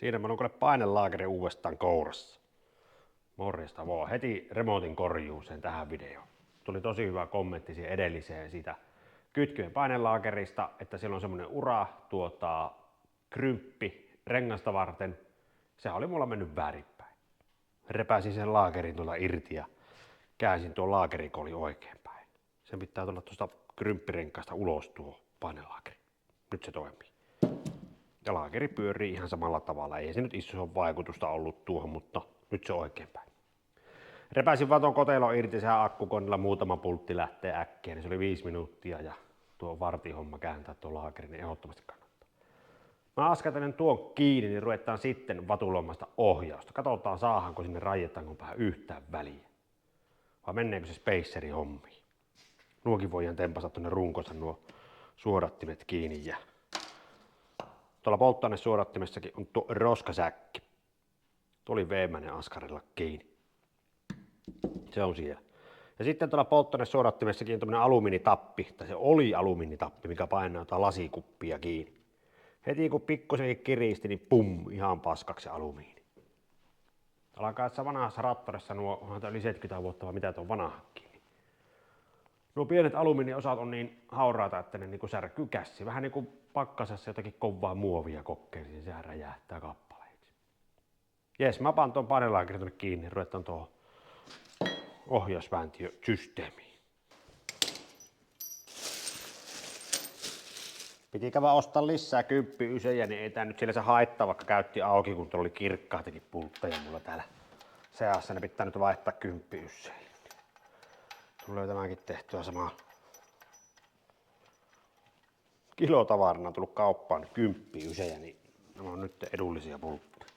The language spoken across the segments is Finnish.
Siinä mä olen painelaakeri uudestaan kourassa. Morjesta vaan. Heti remotin korjuuseen tähän videoon. Tuli tosi hyvä kommentti siihen edelliseen siitä kytkyjen painelaakerista, että siellä on semmonen ura krymppi rengasta varten. Se oli mulla mennyt väärinpäin. Repäsin sen laakerin tuolta irti ja käänsin tuon laakerikoli oikeinpäin. Sen pitää tulla tuosta krymppirenkaasta ulos tuo painelaakeri. Nyt se toimii. Ja laakeri pyörii ihan samalla tavalla. Ei se nyt iso vaikutusta ollut tuohon, mutta nyt se on oikeinpäin. Repäsin vaan tuon kotelon irti, sehän akkukoneella muutama pultti lähtee äkkiä, niin se oli 5 minuuttia ja tuo vartihomma kääntää tuo laakeri, niin ehdottomasti kannattaa. Mä askeltelen tuon kiinni, niin ruvetaan sitten vatuloimaan sitä ohjausta. Katsotaan saahanko sinne rajetaanko vähän yhtään väliä. Vai menneekö se spaceri hommiin. Nuokin voidaan tempata tuonne runkonsa nuo suodattimet kiinni ja tuolla polttoainesuodattimessakin on tuo roskasäkki. Tuo oli veemäinen askarilla kiinni. Se on siellä. Ja sitten tuolla polttoainesuodattimessakin on tämmönen alumiinitappi, tai se oli alumiinitappi, mikä painaa jotain lasikuppia kiinni. Heti kun pikkusenkin kiristi, niin pum, ihan paskaksi se alumiini. Alkaa tässä vanhassa rattarissa nuo, onhan yli 70 vuotta vai mitä tuo vanhakin. Nuo pienet alumiiniosat on niin hauraita, että ne niinku särkyy käsiin. Vähän niin kuin pakkasessa jotakin kovaa muovia kokkeisiin, niin sehän räjähtää kappaleiksi. Jes, mä panen tuon painelaakerin tuonne kiinni ja ruvetaan tuohon ohjausvääntiösysteemiin. Piti käydä ostaa lisää 10 ysejä, niin ei tää nyt siellä se haittaa, vaikka käytti auki, kun tuolla oli kirkkaatikin pultteja mulla täällä seassa. Ne pitää nyt vaihtaa 10 ysejä. Tulee tämäkin tehtyä samaa. Kilotavarana on tullut kauppaan 10 ysejä, niin nämä on nyt edullisia pultteja.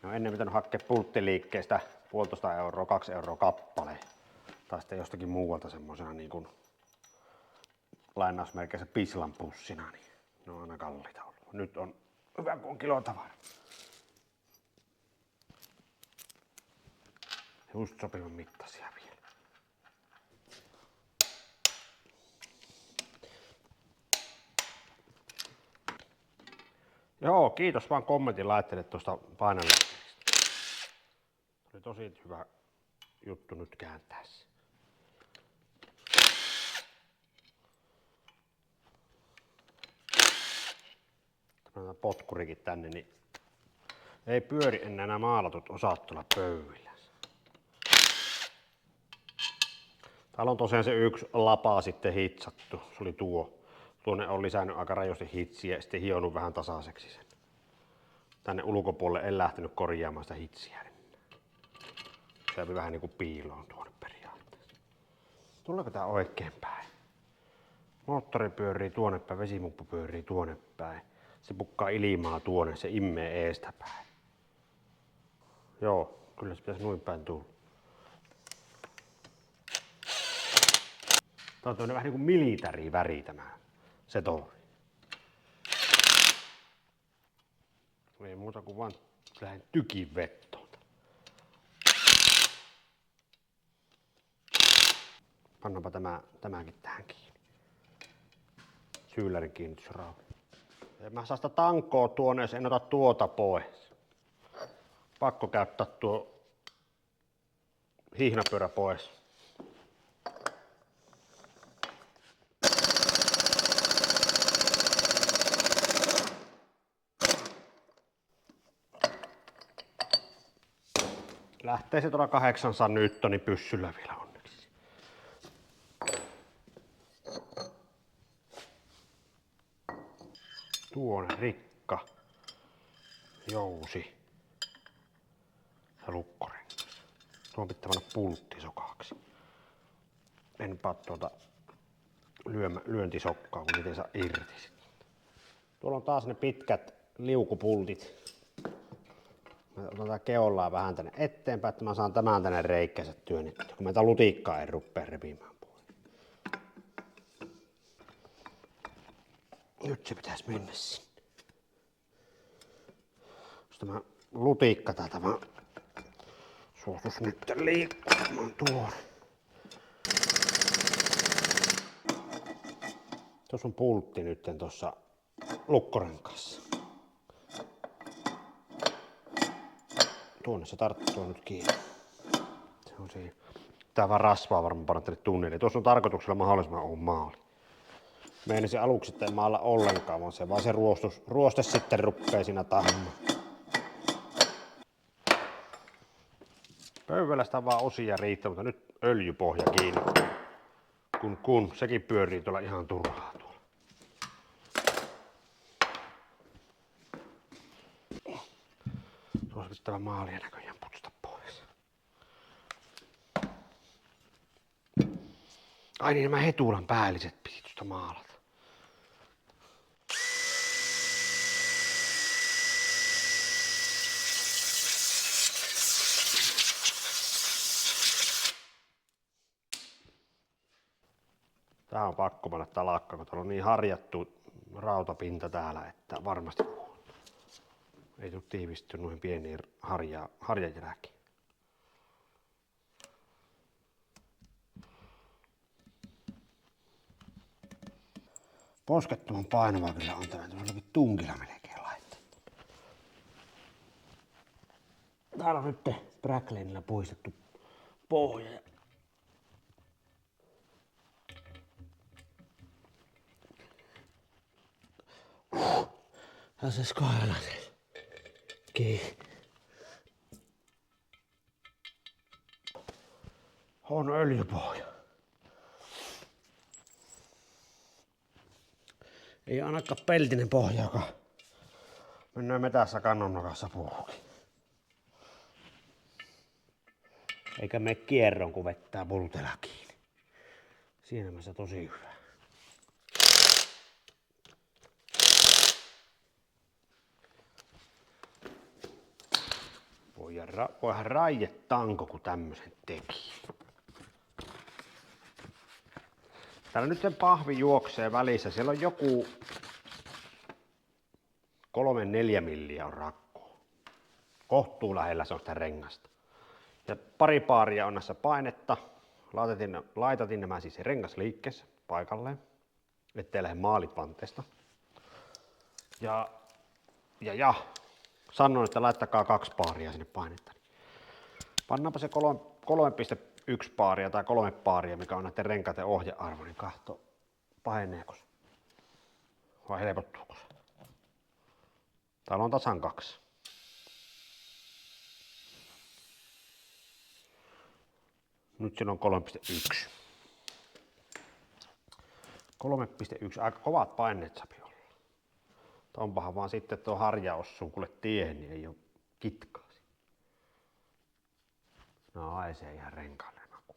Ne on ennen pitänyt hakea pulttiliikkeestä 1,5 euroa, 2 euroa kappale. Tai sitten jostakin muualta semmosena niin kuin lainausmerkeissä pislanpussina, niin ne on aina kalliita ollut. Nyt on hyvä kun on kilotavara. Just sopivan mittaisia vielä. Joo, kiitos vaan kommentin laitteelle tuosta painelaakerista. Oli tosi hyvä juttu nyt kääntää se. Tämä potkurikin tänne, niin ei pyöri enää nämä maalatut osat tuolla pöydillä. Täällä on tosiaan se yksi lapa sitten hitsattu. Se oli tuo. Tuonne on lisännyt aika rajoisesti hitsiä ja sitten hionut vähän tasaiseksi sen. Tänne ulkopuolelle en lähtenyt korjaamaan sitä hitsiä. Se on vähän niinku piiloon tuonne periaatteessa. Tuleeko tää oikein päin? Moottori pyörii tuonne päin, vesimuppu pyörii tuonne päin. Se pukkaa ilmaa tuonne, se immee eestä päin. Joo, kyllä se pitäisi noin päin tulla. Tää on tämmönen vähän niinku militariväri tämä setori. Ei muuta kuin vaan lähden tykin vettoon. Pannaanpa tämäkin tähän kiinni. Syyllärin kiinnitysrauha. En mä saa sitä tankoa tuonne, jos en ota tuota pois. Pakko käyttää tuo hihnapyörä pois. Lähtee se tuolla 800 newtonin pyssyllä vielä onneksi. Tuonne rikka, jousi ja lukkorengas. Tuon pitää panna pulttisokaksi. En paa tuota lyöntisokkaa, kun niitä ei saa irti. Tuolla on taas ne pitkät liukupultit. Mä otan tää keollaan vähän tänne eteenpäin, että mä saan tämän tänne reikkänsä työnnettyä, kun meitä lutikkaa ei rupea repimään pois. Nyt se pitäisi mennä sinne. Jos tämä lutikka täältä vaan suostus nyt liikkumaan tuon. Tuossa on pultti nyt tuossa lukkorenkaassa. Tuonne se tarttuu nyt kiinni. Se on siinä. Tää vaan rasvaa varmaan panna tänne tunneliin. Tuossa on tarkoituksella mahdollisimman oon maali. Meinasin aluksi, että ei maalla ollenkaan, vaan se ruoste sitten ruppee siinä tamma. Pöydästä vaan osia riittää, mutta nyt öljypohja kiinni. Kun sekin pyörii tuolla ihan turhaa tuolla. Tuossa pitää maalia näköjään putsta pois. Ai niin, nämä Hetulan päälliset piti tuosta maalata. Tää on pakko mennä talakkaan, kun täällä on niin harjattu rautapinta täällä, että varmasti ei tule tiivistyä noihin pieniin harjajälkiin. Poskettoman painava kyllä on tämä jollakin tunkilla melkein laittaa. Täällä on nyt Bracklinilla puistettu pohja. Tässä skaala se. On öljypohja. Ei ainakaan peltinen pohja, joka mennään metässä kannonnokassa puuhunkin. Eikä mene kierron, kun vettää pultela kiinni. Siinä mielessä tosi hyvä. Voihan Raije Tanko, kun tämmösen teki. Täällä nyt sen pahvi juoksee välissä. Siellä on joku 3-4 milliä on rakkoa. Kohtuu lähellä se on sitä rengasta. Ja pari paaria on näissä painetta. Laitatin nämä siis rengasliikkeessä paikalleen, ettei lähde maalit vanteesta. Ja sanoin, että laittakaa 2 paaria sinne painetta. Pannaanpa se 3,1 paaria tai 3 paaria, mikä on näiden renkaiden ohjearvo, niin kahto paineeko se vai helpottuuko se. Täällä on tasan 2. Nyt siinä on 3,1. 3,1, aika kovat paineet sapi olla. Onpahan vaan sitten tuo harjaossuun kuule tiehen, niin ei oo kitkaa. No haisee ihan renkaalle maku.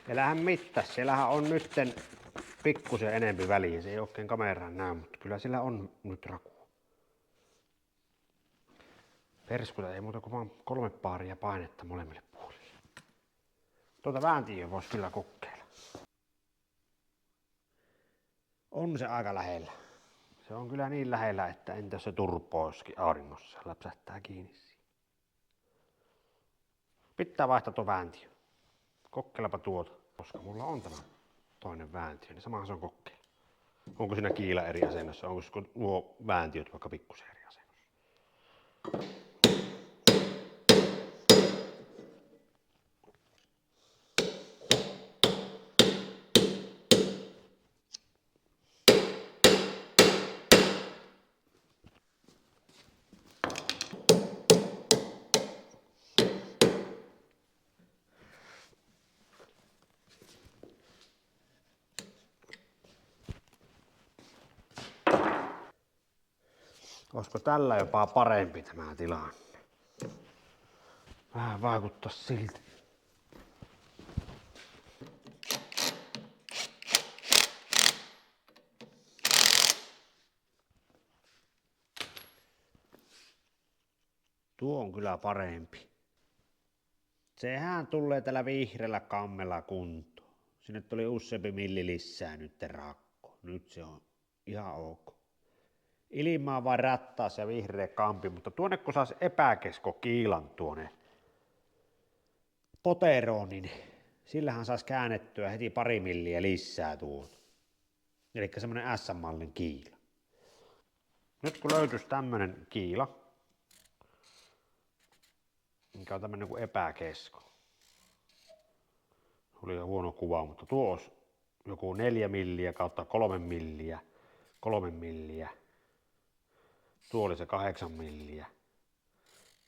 Elähän mittas, siellähän on nytten pikkusen enempi väliä, se ei oikein kameraan näy, mutta kyllä sillä on nyt rakua. Perskuta ei muuta kuin vaan 3 paaria painetta molemmille puolille. Tuota vääntiä voisi kyllä kokeilla. On se aika lähellä. Se on kyllä niin lähellä, että entä se turpoiskin auringossa läpsähtää kiinni. Pitää vaihtaa tuo vääntiö. Kokeilepa tuota, koska mulla on tämä toinen vääntiö, niin samahan se on kokeilla. Onko siinä kiila eri asennossa, onko nuo vääntiöt vaikka pikkusen eri asennossa. Olisiko tällä jopa parempi tämä tilanne? Vähän vaikuttaa siltä. Tuo on kyllä parempi. Sehän tulee tällä vihreällä kammella kuntoon. Sinne tuli useampi milli lisää nyt rakko. Nyt se on ihan ok. Ilmaa vaan rattaas ja vihreä kampi, mutta tuonne kun saisi epäkesko kiilan tuonne poteroon, niin sillähän saisi käännettyä heti 2 milliä lisää tuon. Eli semmonen S-mallin kiila. Nyt kun löytyisi tämmönen kiila, mikä on tämmönen kuin epäkesko. Oli jo huono kuva, mutta tuo olisi joku 4 milliä kautta 3 milliä. 3 milliä. Tuo oli se 8 milliä.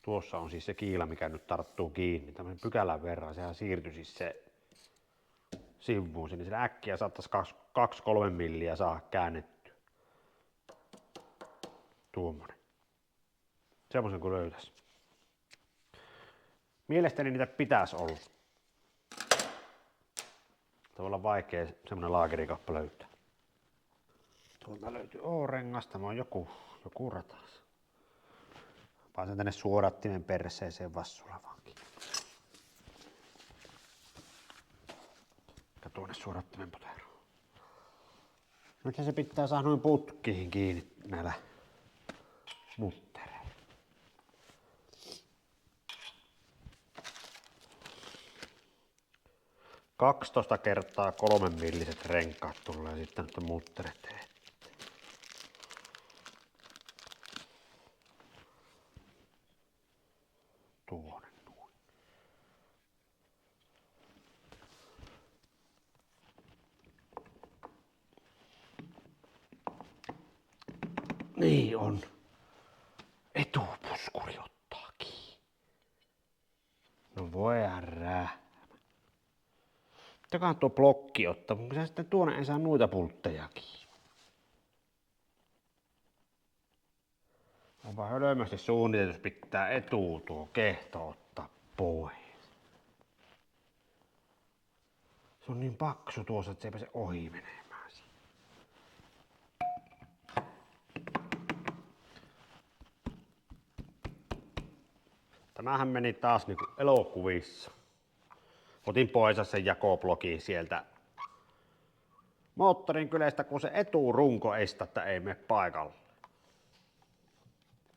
Tuossa on siis se kiila, mikä nyt tarttuu kiinni. Tämmönen pykälän verran, sehän siirtyi siis se sivuun sinne. Sillä äkkiä saattaisi 2-3 milliä saa käännettyä. Tuommoinen. Semmoisen kun löytäisi. Mielestäni niitä pitäisi olla. Se voi olla vaikea semmonen laakerikappa löytää. Tuolta löytyy O-rengas, tämä on joku ratas. Vaan sen tänne suodattimen perseeseen vassulavankin. Ja tuonne suodattimen poteroon. Nyt se pitää saada noin putkiin kiinni näillä muttereilla. Kaksitoista kertaa 3 milliset renkaat tulee sitten nyt mutteret tehty. Tuonne noin. Niin on. Etupuskuri ottaa kiinni. No voi ärää. Mitäköhän tuo blokki ottaa, kun se sitten tuonne ei saa noita pultteja kiinni. Onpa hölmösti suunniteltu, jos pitää tuo kehto ottaa pois. Se on niin paksu tuossa, että se ei pääse ohi menemään. Tämähän meni taas niinku elokuvissa. Otin pois sen jakoblokin sieltä moottorin kyleistä, kun se eturunko estää, että ei mene paikalle.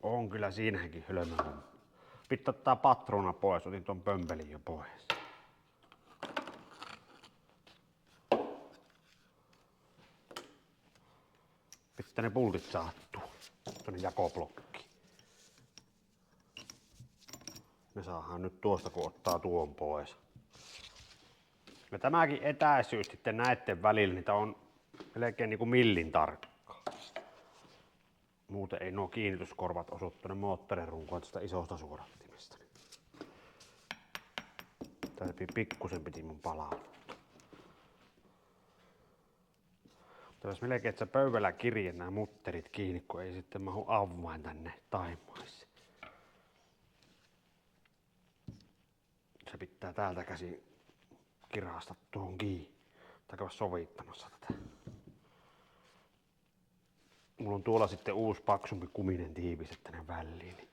On kyllä siinäkin hölmö. Pitää ottaa patruuna pois, otin ton pömpelin jo pois. Pitää ne pultit saattua tonne jakoblokkiin. Me saadaan nyt tuosta, kun ottaa tuon pois. Ja tämäkin etäisyys sitten näitten välillä, niitä on melkein niin kuin millin tarkkaa. Muuten ei nuo kiinnityskorvat osu tuonne moottorin runkoon tästä isosta suodattimesta. Tää pikkusen piti mun palauttaa. Tässä melkein, että sä pöydällä kirje nämä mutterit kiinni, kun ei sitten mahu avain tänne taimaisiin. Se pitää täältä käsin kirasta tuohon kiinni. Tai käydä sovittamassa tätä. Mulla on tuolla sitten uusi paksumpi kuminen tiivis tänne väliin. Niin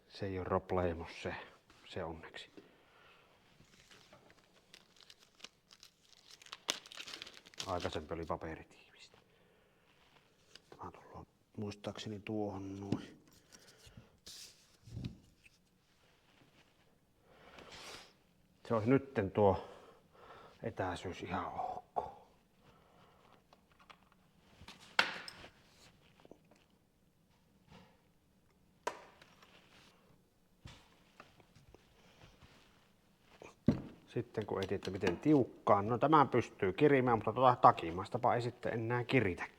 se ei ole roplemos se onneksi. Aikaisempi oli paperitiivistä. Tämä tulee muistaakseni tuohon noin. Se olisi nytten tuo etäisyys ihan ok. Sitten kun etit, miten tiukkaan, no tämä pystyy kirimään, mutta tuota takimaistapa ei sitten enää kiritäkään.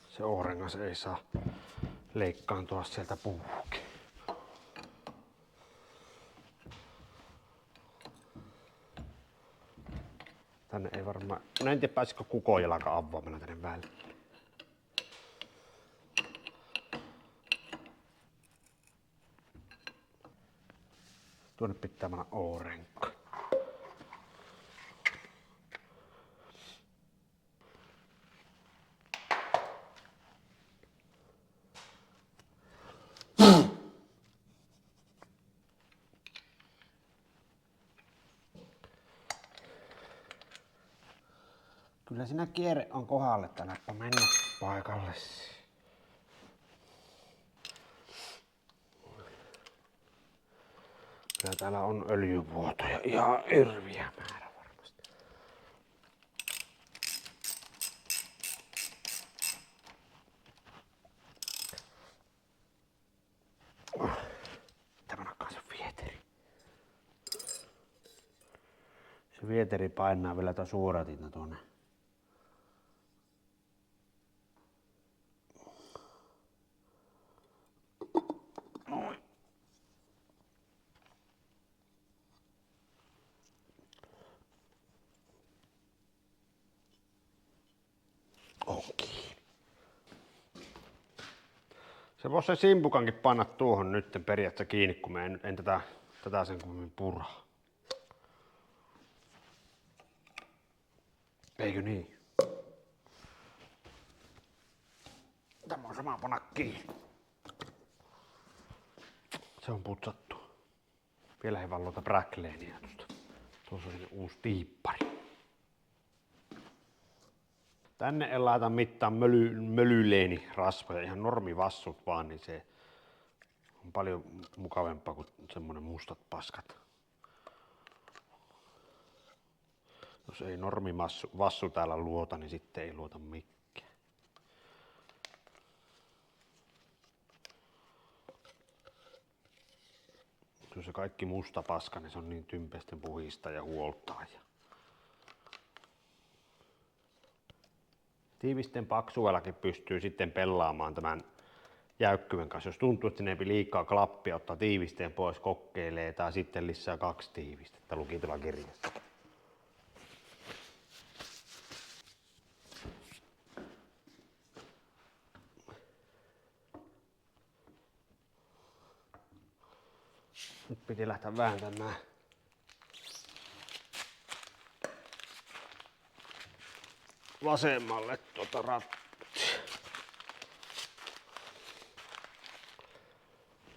Se O-rengas ei saa leikkaantua sieltä puuhunkin. Tänne ei varmaan, no en tiedä pääsikö kukojalaka avvaamalla tänne väliin. Tuonne pitää mennä O-renkaan. Kyllä siinä kierre on kohdalle, että läppä mennä paikalle. Ja täällä on öljyvuotoja ihan hirviä määrä varmasti. Tämä nakkaa se vieteri. Se vieteri painaa vielä tätä suoratinta tuonne. Noin. Onkin. Se voisi se simpukankin panna tuohon nyt periaatteessa kiinni, kun mä en tätä sen kummemmin puraa. Eikö niin? Tämä on sama panna kiinni. Se on putsattu. Vielä ei vallota Bracklania tuosta. Tuossa on uusi tiippari. Tänne en laita mitään mölyleeni rasvoja, ihan normivassut vaan, niin se on paljon mukavempaa kuin semmonen mustat paskat. Jos ei normivassu täällä luota, niin sitten ei luota mikään. Jos se kaikki musta paska, niin se on niin tympeästi puhistaa ja huoltaa. Tiivisten paksuellakin pystyy sitten pelaamaan tämän jäykkyven kanssa. Jos tuntuu, että sinne ei liikaa klappia, ottaa tiivisteen pois, kokeilee tai sitten lisää 2 tiivistettä lukitulla kirjassa. Nyt piti lähteä vääntämään. Vasemmalle tuota rattia.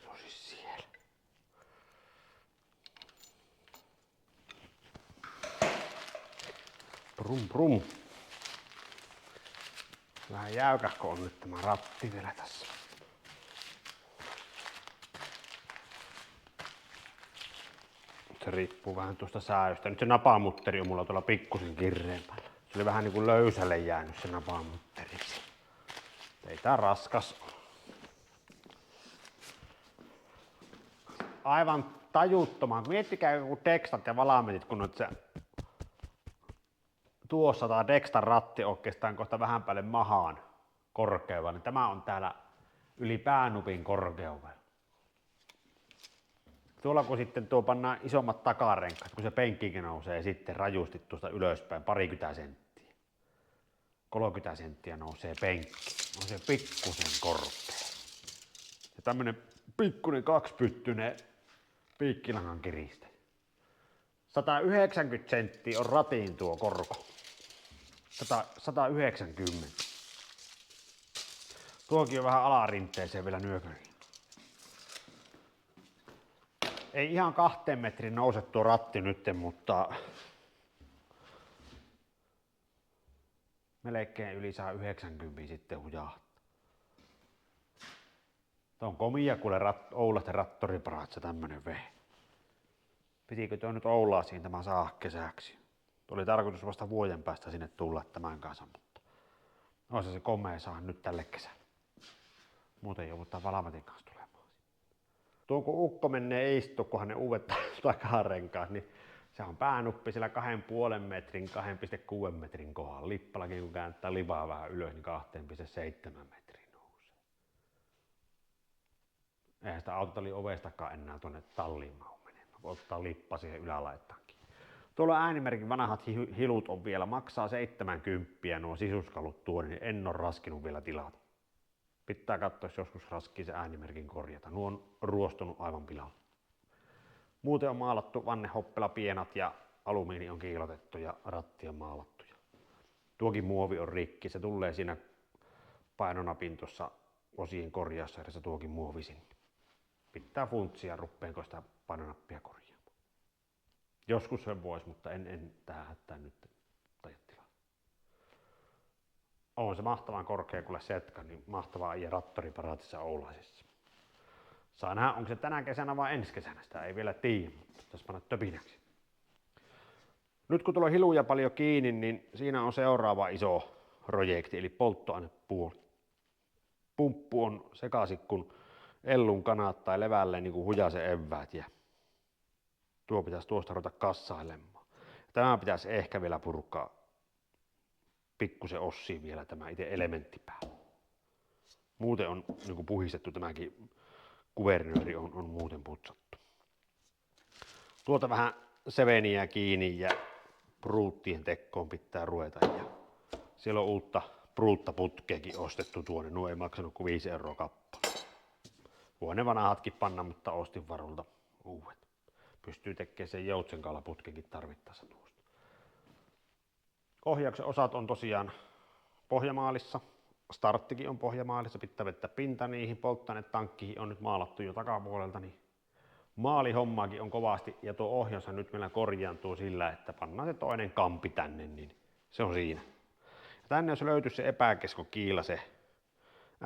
Se on siis siellä. Brum brum. Vähän jäykähkö on nyt tämä ratti vielä tässä. Se riippuu vähän tuosta sääöstä. Nyt se napamutteri on mulla tuolla pikkusen kirreempää. Se oli vähän niin kuin löysälle jäänyt se napamutteri. Ei tää raskas ole. Aivan tajuttoman. Miettikää joku Dextat ja Valametit, kun nyt se tuossa tää Dextan ratti oikeastaan kohta vähän päälle mahaan korkeudella, niin tämä on täällä yli päänupin korkeudella. Tuolla kun sitten pannaan isommat takarenkaat, kun se penkkikin nousee sitten rajusti tuosta ylöspäin, 20 senttiä. 30 senttiä nousee penkki. On se pikkusen korkea. Ja tämmönen pikkunen 2-pyttyinen piikkilangan kiriste. 190 senttiä on ratiin tuo korko. 190. Tuokin on vähän alarinteeseen vielä nyökyllä. Ei ihan 2 metrin nouse tuo ratti nyt, mutta melkein yli 190 sitten hujahtaa. Tuo on komia kuule Oulaisten rattoriparatsa tämmönen vehe. Pitikö tuo nyt Oulaisiin tämä saa kesäksi? Tuo oli tarkoitus vasta vuoden päästä sinne tulla tämän kanssa, mutta olisi se komea saa nyt tälle kesällä. Muuten joudutaan Valamatin kanssa tulemaan. Tuo kun ukko menee istu, kunhan ne uudet takarenkaat, niin se on päänuppi siellä 2,5 metrin, 2,6 metrin kohdalla. Lippallakin kun kääntää livaa vähän ylös, niin 2,7 metriin nousee. Eihän sitä autotalli ovestakaan enää tuonne talliin mahu menemään, kun ottaa lippa siihen ylälaittaankin. Tuolla äänimerkin vanhat hilut on vielä, maksaa 70 nuo sisuskalut tuo, niin en ole raskinut vielä tilata. Pitää katsoa, jos joskus raskii se äänimerkin korjata. Nuo on ruostunut aivan pilalle. Muuten on maalattu vannehoppela pienat ja alumiini on kiilotettu ja ratti on maalattu. Tuokin muovi on rikki. Se tulee siinä painonapin tuossa osien korjaussarjassa tuokin muovi sinne. Pitää funtsia ruppeenko sitä painonappia korjaamaan. Joskus sen vois, mutta en tähän hätään nyt taida tilaa. On se mahtavan korkea kuule setka, niin mahtavaa ajaa rattoriparaatissa Oulaisissa. Saa nähdä, onko se tänä kesänä vai ensi kesänä, sitä ei vielä tiedä, mutta pitäisi panna töpinäksi. Nyt kun tulee hiluja paljon kiinni, niin siinä on seuraava iso projekti, eli polttoainepuoli. Pumppu on sekaisin, kun ellun kanat tai levälle niin kuin hujasen eväät, ja tuo pitäisi tuosta ruveta kassailemaan. Tämä pitäisi ehkä vielä purkaa pikkusen ossiin vielä tämä itse elementtipää. Muuten on niin kuin puhistettu, tämäkin kuvernööri on muuten putsattu. Tuolta vähän seveniä kiinni ja pruuttien tekkoon pitää ruveta. Ja siellä on uutta pruuttaputkeakin ostettu tuonne, nuo ei maksanut kuin 5 € kappale. Voi ne vanhatkin panna, mutta ostin varulta uudet. Pystyy tekemään sen joutsenkalaputkenkin tarvittaessa tuosta. Ohjauksen osat on tosiaan pohjamaalissa. Starttikin on pohjamaalissa, pitää vetää pinta niihin, polttoainetankkiin on nyt maalattu jo takapuolelta, niin maalihommaakin on kovasti, ja tuo ohjaushan nyt meillä korjaantuu sillä, että pannaan se toinen kampi tänne, niin se on siinä. Ja tänne jos löytyisi se epäkeskokiila, se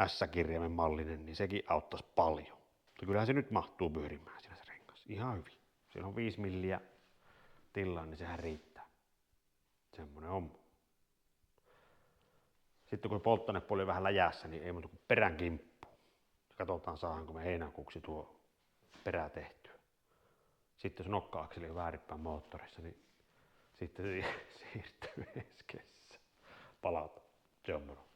S-kirjaimen mallinen, niin sekin auttaisi paljon. Mutta kyllähän se nyt mahtuu pyörimään siinä se rengas, ihan hyvin. Siellä on 5 milliä tilaa, niin sehän riittää. Semmoinen homma. Sitten kun polttoainepuoli on vähän läjässä, niin ei muuta kuin perän kimppuun. Katsotaan saadaanko me heinäkuuksi tuo perä tehtyä. Sitten jos nokka-akseli on väärinpäin moottorissa, niin sitten se siirtyy ensi kesä. Palauta. Se on moro.